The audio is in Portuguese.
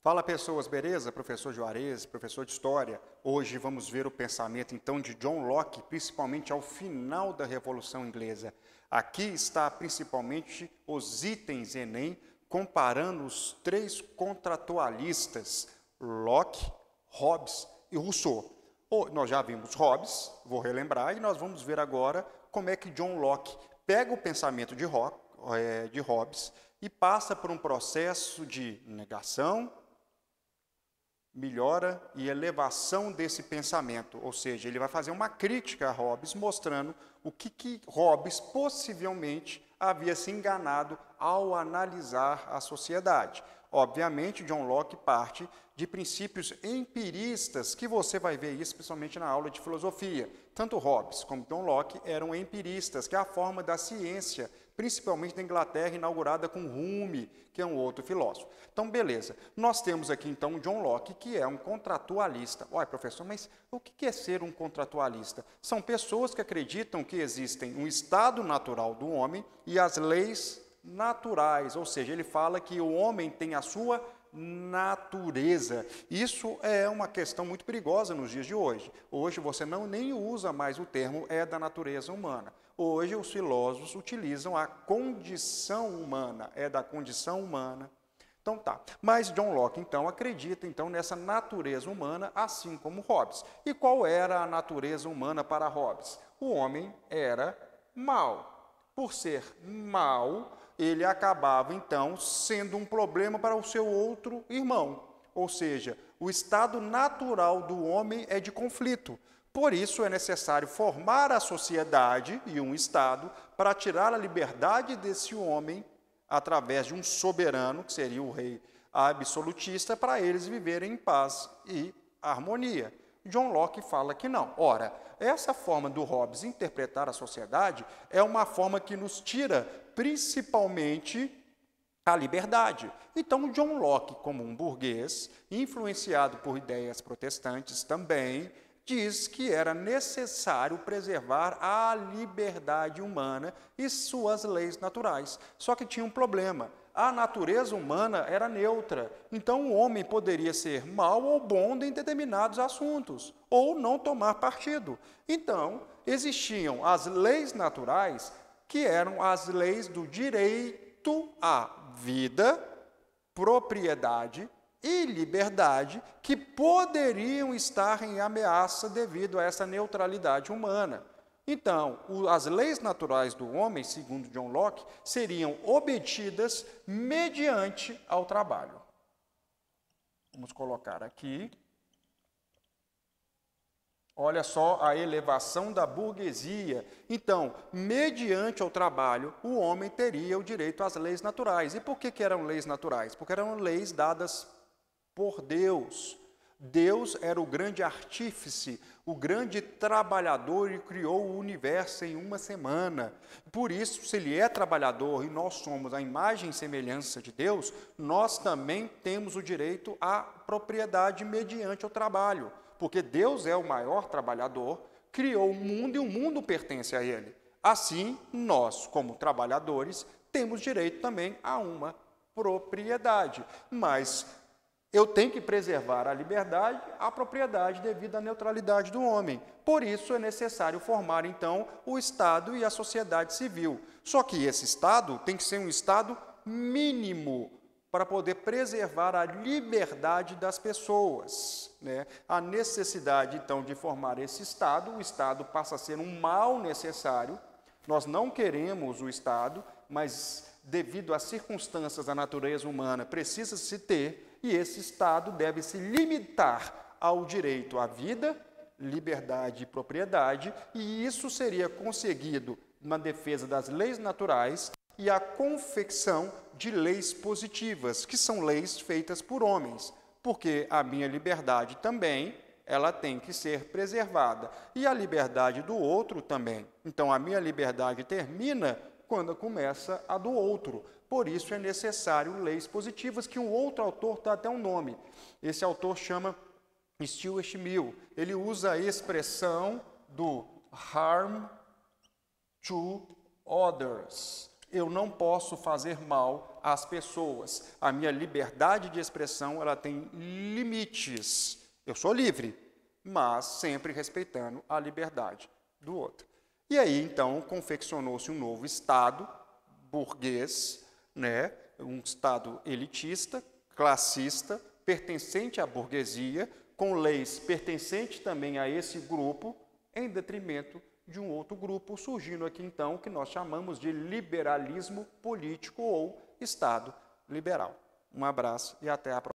Fala pessoas, beleza? Professor Juarez, professor de História. Hoje vamos ver o pensamento então de John Locke, principalmente ao final da Revolução Inglesa. Aqui está principalmente os itens Enem, comparando os três contratualistas, Locke, Hobbes e Rousseau. Nós já vimos Hobbes, vou relembrar, e nós vamos ver agora como é que John Locke pega o pensamento de Hobbes e passa por um processo de negação, melhora e elevação desse pensamento, ou seja, ele vai fazer uma crítica a Hobbes, mostrando o que Hobbes possivelmente havia se enganado ao analisar a sociedade. Obviamente, John Locke parte de princípios empiristas, que você vai ver isso principalmente na aula de filosofia. Tanto Hobbes como John Locke eram empiristas, que é a forma da ciência, principalmente na Inglaterra, inaugurada com Hume, que é um outro filósofo. Então, beleza. Nós temos aqui, então, John Locke, que é um contratualista. Olha, professor, mas o que é ser um contratualista? São pessoas que acreditam que existem um estado natural do homem e as leis naturais, ou seja, ele fala que o homem tem a sua natureza. Isso é uma questão muito perigosa nos dias de hoje. Hoje você nem usa mais o termo é da natureza humana. Hoje os filósofos utilizam a condição humana, é da condição humana. Então tá, mas John Locke então acredita então nessa natureza humana, assim como Hobbes. E qual era a natureza humana para Hobbes? O homem era mau. Por ser mau, ele acabava, então, sendo um problema para o seu outro irmão. Ou seja, o estado natural do homem é de conflito. Por isso, é necessário formar a sociedade e um Estado para tirar a liberdade desse homem através de um soberano, que seria o rei absolutista, para eles viverem em paz e harmonia. John Locke fala que não. Ora, essa forma do Hobbes interpretar a sociedade é uma forma que nos tira principalmente a liberdade. Então, John Locke, como um burguês, influenciado por ideias protestantes também, diz que era necessário preservar a liberdade humana e suas leis naturais. Só que tinha um problema. A natureza humana era neutra, então o homem poderia ser mau ou bom em determinados assuntos, ou não tomar partido. Então, existiam as leis naturais, que eram as leis do direito à vida, propriedade e liberdade, que poderiam estar em ameaça devido a essa neutralidade humana. Então, as leis naturais do homem, segundo John Locke, seriam obedidas mediante ao trabalho. Vamos colocar aqui. Olha só a elevação da burguesia. Então, mediante ao trabalho, o homem teria o direito às leis naturais. E por que eram leis naturais? Porque eram leis dadas por Deus. Deus era o grande artífice, o grande trabalhador e criou o universo em uma semana. Por isso, se ele é trabalhador e nós somos a imagem e semelhança de Deus, nós também temos o direito à propriedade mediante o trabalho. Porque Deus é o maior trabalhador, criou o mundo e o mundo pertence a Ele. Assim, nós, como trabalhadores, temos direito também a uma propriedade. Mas eu tenho que preservar a liberdade, a propriedade devido à neutralidade do homem. Por isso é necessário formar, então, o Estado e a sociedade civil. Só que esse Estado tem que ser um Estado mínimo para poder preservar a liberdade das pessoas, né? A necessidade, então, de formar esse Estado, o Estado passa a ser um mal necessário. Nós não queremos o Estado, mas devido às circunstâncias da natureza humana, precisa-se ter, e esse Estado deve se limitar ao direito à vida, liberdade e propriedade, e isso seria conseguido na defesa das leis naturais e a confecção de leis positivas, que são leis feitas por homens, porque a minha liberdade também, ela tem que ser preservada, e a liberdade do outro também. Então, a minha liberdade termina quando começa a do outro. Por isso é necessário leis positivas, que um outro autor dá até um nome. Esse autor chama Stuart Mill. Ele usa a expressão do harm to others. eu não posso fazer mal às pessoas. A minha liberdade de expressão, ela tem limites. Eu sou livre, mas sempre respeitando a liberdade do outro. E aí, então, confeccionou-se um novo Estado burguês, né? Um Estado elitista, classista, pertencente à burguesia, com leis pertencentes também a esse grupo, em detrimento de um outro grupo, surgindo aqui, então, o que nós chamamos de liberalismo político ou Estado liberal. Um abraço e até a próxima.